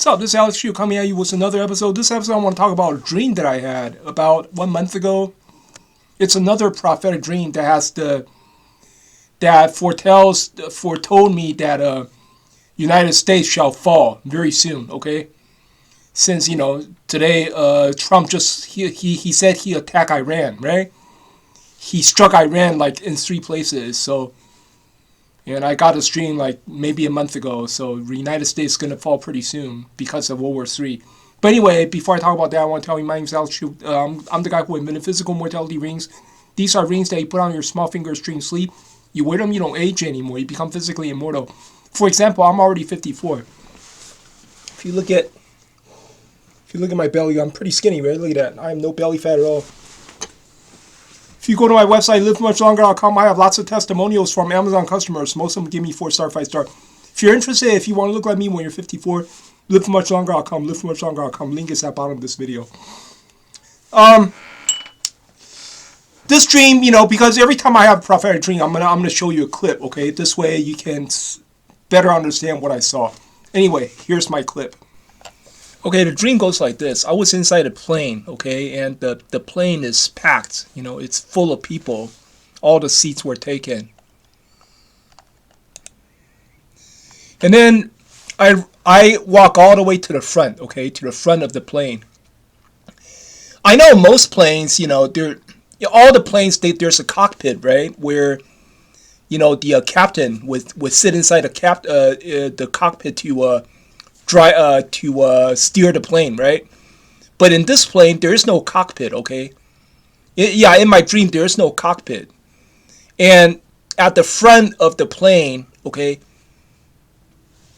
What's up? This is Alex Q coming at you with another episode. This episode I want to talk about a dream that I had about 1 month ago. It's another prophetic dream that foretold me that United States shall fall very soon. Okay, since today Trump he said he attacked Iran, right? He struck Iran like in 3 places. So. And I got a stream like maybe a month ago, so the United States is going to fall pretty soon because of World War III. But anyway, before I talk about that, I want to tell you my name is Alex Chu. I'm the guy who invented physical mortality rings. These are rings that you put on your small fingers during sleep. You wear them, you don't age anymore. You become physically immortal. For example, I'm already 54. If you look at my belly, I'm pretty skinny, right? Look at that. I have no belly fat at all. If you go to my website, livemuchlonger.com, I have lots of testimonials from Amazon customers. Most of them give me 4-star, 5-star. If you're interested, if you want to look like me when you're 54, livemuchlonger.com, livemuchlonger.com. Link is at the bottom of this video. This dream, because every time I have a prophetic dream, I'm gonna show you a clip, okay? This way you can better understand what I saw. Anyway, here's my clip. Okay, the dream goes like this. I was inside a plane, okay, and the plane is packed. It's full of people. All the seats were taken. And then I walk all the way to the front, okay, to the front of the plane. I know most planes, all the planes, there's a cockpit, right, where the captain would sit inside the cockpit to steer the plane, right? But in this plane, there is no cockpit, okay? In my dream, there is no cockpit. And at the front of the plane, okay,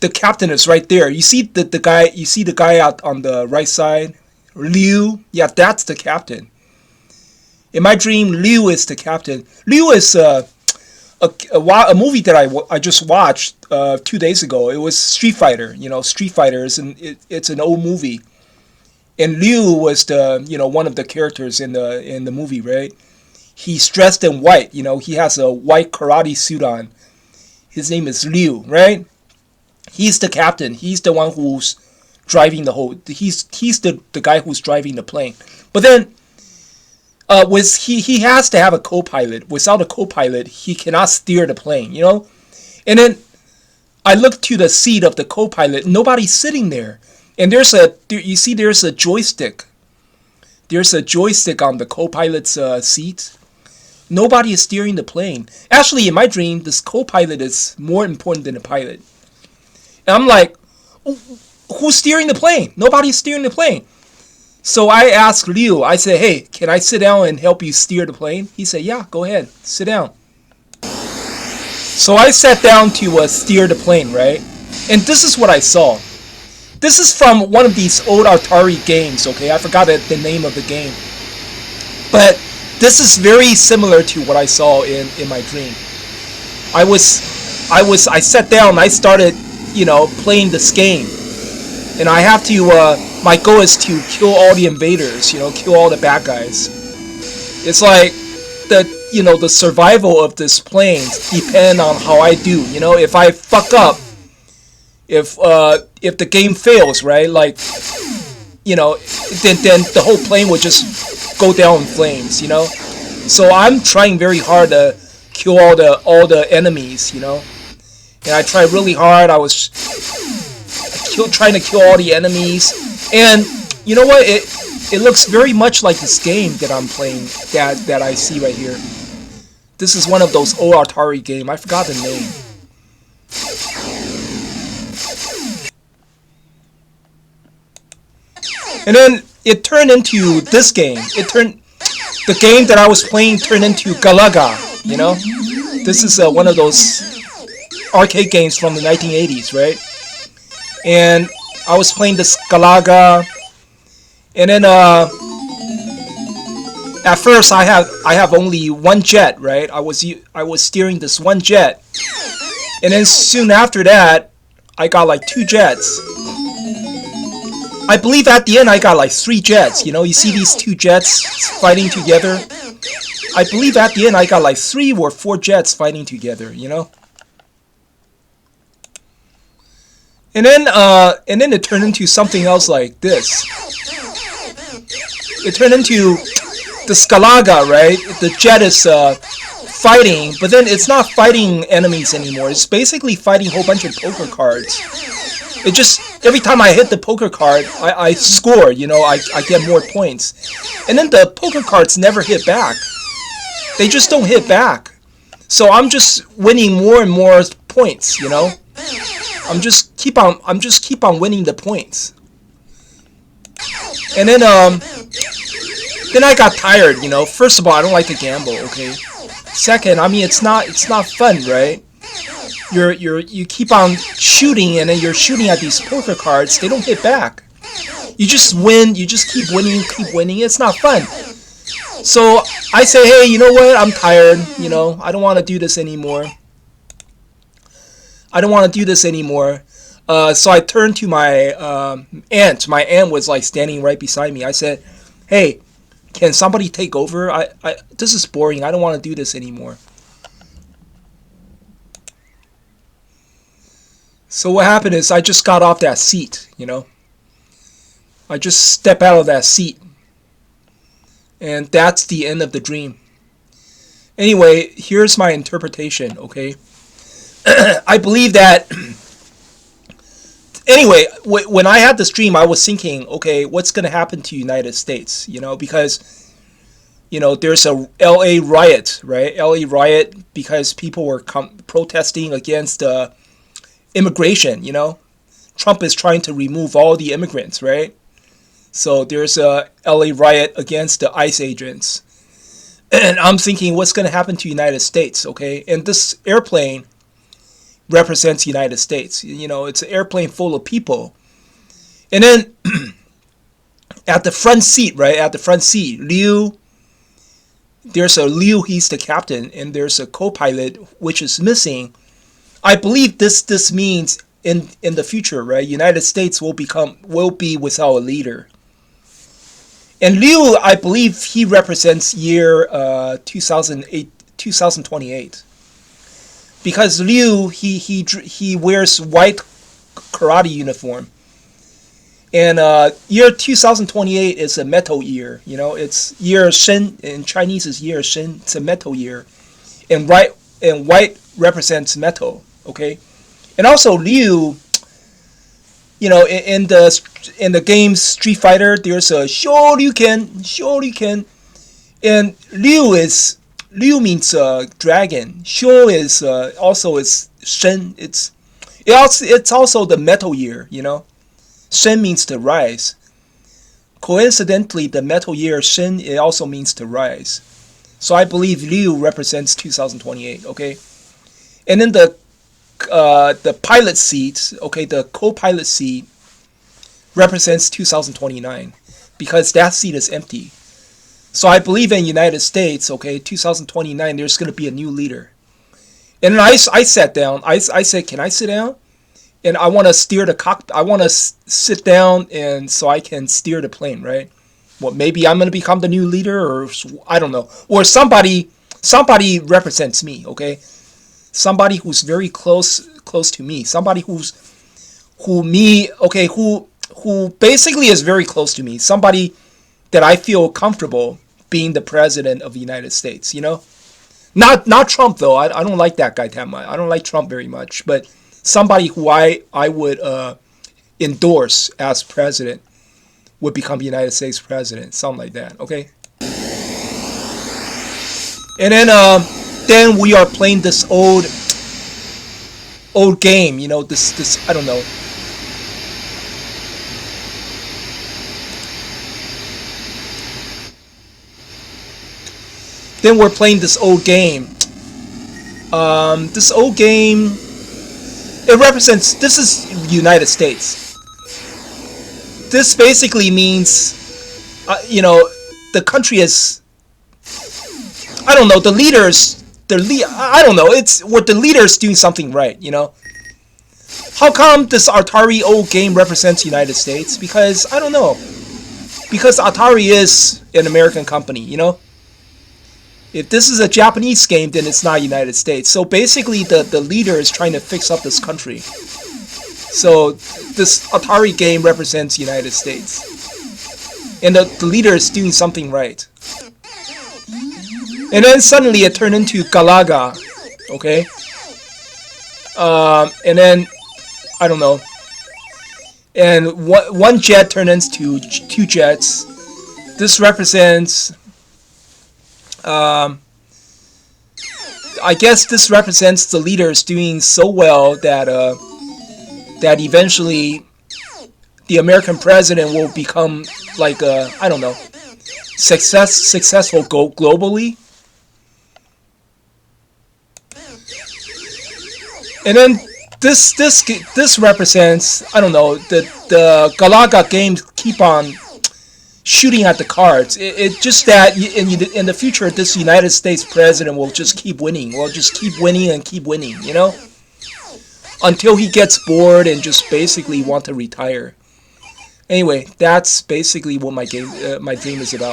the captain is right there. You see the guy out on the right side? Liu? Yeah, that's the captain. In my dream, Liu is the captain. Liu is a movie that I just watched 2 days ago. It was Street Fighter. Street Fighter is it's an old movie, and Liu was one of the characters in the movie, right? He's dressed in white. He has a white karate suit on. His name is Liu, right? He's the captain. He's the one who's driving the whole. He's the guy who's driving the plane. But then. He has to have a co-pilot. Without a co-pilot, he cannot steer the plane, And then I look to the seat of the co-pilot. Nobody's sitting there, and there's a joystick. There's a joystick on the co-pilot's seat. Nobody is steering the plane. Actually, in my dream, this co-pilot is more important than the pilot. And I'm like, who's steering the plane? Nobody's steering the plane. So I asked Liu, I said, hey, can I sit down and help you steer the plane? He said, yeah, go ahead, sit down. So I sat down to steer the plane, right? And this is what I saw. This is from one of these old Atari games, okay? I forgot the name of the game. But this is very similar to what I saw in my dream. I sat down, I started, playing this game. And I have to, my goal is to kill all the invaders, kill all the bad guys. It's like the survival of this plane depend on how I do. If I fuck up, if the game fails, right? Like, then the whole plane would just go down in flames, So I'm trying very hard to kill all the enemies, And I tried really hard. I was trying to kill all the enemies, and you know what? It looks very much like this game that I'm playing that I see right here. This is one of those old Atari games. I forgot the name. And then it turned into this game. The game that I was playing turned into Galaga. This is one of those arcade games from the 1980s, right? And I was playing this Galaga, and then at first I have only one jet, right? I was steering this one jet, and then soon after that I got like 2 jets. I believe at the end I got like 3 jets. You see these 2 jets fighting together. I believe at the end I got like 3 or 4 jets fighting together. and then it turned into something else like this. It turned into the Skalaga, right? The jet is fighting, but then it's not fighting enemies anymore. It's basically fighting a whole bunch of poker cards. It just, every time I hit the poker card, I score, you know, I get more points. And then the poker cards never hit back. They just don't hit back. So I'm just winning more and more points, you know? I'm just keep on winning the points. And then I got tired, you know. First of all, I don't like to gamble, okay? Second, I mean it's not fun, right? You keep on shooting and then you're shooting at these poker cards, they don't hit back. You just win, you just keep winning, it's not fun. So I say, hey, you know what? I'm tired, you know, I don't want to do this anymore. So I turned to my aunt. My aunt was like standing right beside me. I said, hey, can somebody take over? This is boring. I don't want to do this anymore. So what happened is I just got off that seat, you know. I just stepped out of that seat. And that's the end of the dream. Anyway, here's my interpretation, okay? I believe that... Anyway, when I had this dream, I was thinking, okay, what's going to happen to the United States, you know, because, you know, there's a LA riot, right? LA riot because people were protesting against immigration, you know. Trump is trying to remove all the immigrants, right? So there's a LA riot against the ICE agents. And I'm thinking, what's going to happen to the United States, okay? And this airplane represents the United States. You know, it's an airplane full of people. And then at the front seat, right? At the front seat, Liu, there's a Liu, he's the captain, and there's a co-pilot, which is missing. I believe this means in the future, right? United States will be without a leader. And Liu, I believe he represents year 2028. Because Liu, he wears white karate uniform. And year 2028 is a metal year. You know, it's year Shen. In Chinese is year Shen. It's a metal year. And white represents metal. Okay. And also Liu, you know, in the game Street Fighter, there's a Shoryuken. And Liu means dragon. Shou is also is Shen. It's also the metal year, you know. Shen means to rise. Coincidentally, the metal year Shen, it also means to rise. So I believe Liu represents 2028. Okay, and then the pilot seat, okay, the co-pilot seat represents 2029 because that seat is empty. So I believe in United States, okay, 2029, there's going to be a new leader. And then I sat down. I said, can I sit down? And I want to steer the cockpit. I want to sit down and so I can steer the plane, right? Well, maybe I'm going to become the new leader, or I don't know. Or somebody represents me, okay? Somebody who's very close to me. Somebody who basically is very close to me. Somebody that I feel comfortable being the president of the United States, you know? Not Trump, though. I don't like that guy that much. I don't like Trump very much. But somebody who I would endorse as president would become the United States president. Something like that, okay? And then we are playing this old game, you know, this I don't know. Then we're playing this old game. This old game, it represents, this is United States. This basically means, you know, the country is, I don't know, the leaders, I don't know, it's what the leaders doing something right, you know. How come this Atari old game represents United States? Because, I don't know, because Atari is an American company, you know. If this is a Japanese game, then it's not United States. So basically, the leader is trying to fix up this country. So this Atari game represents United States, and the leader is doing something right. And then suddenly it turned into Galaga, okay? And then I don't know. And one jet turned into two jets. This represents, I guess this represents the leaders doing so well that that eventually the American president will become like I don't know, successful globally. And then this represents, I don't know, the Galaga games keep on shooting at the cards. It just that in the future this United States president will just keep winning. Will just keep winning and keep winning, you know, until he gets bored and just basically want to retire. Anyway, that's basically what my game is about.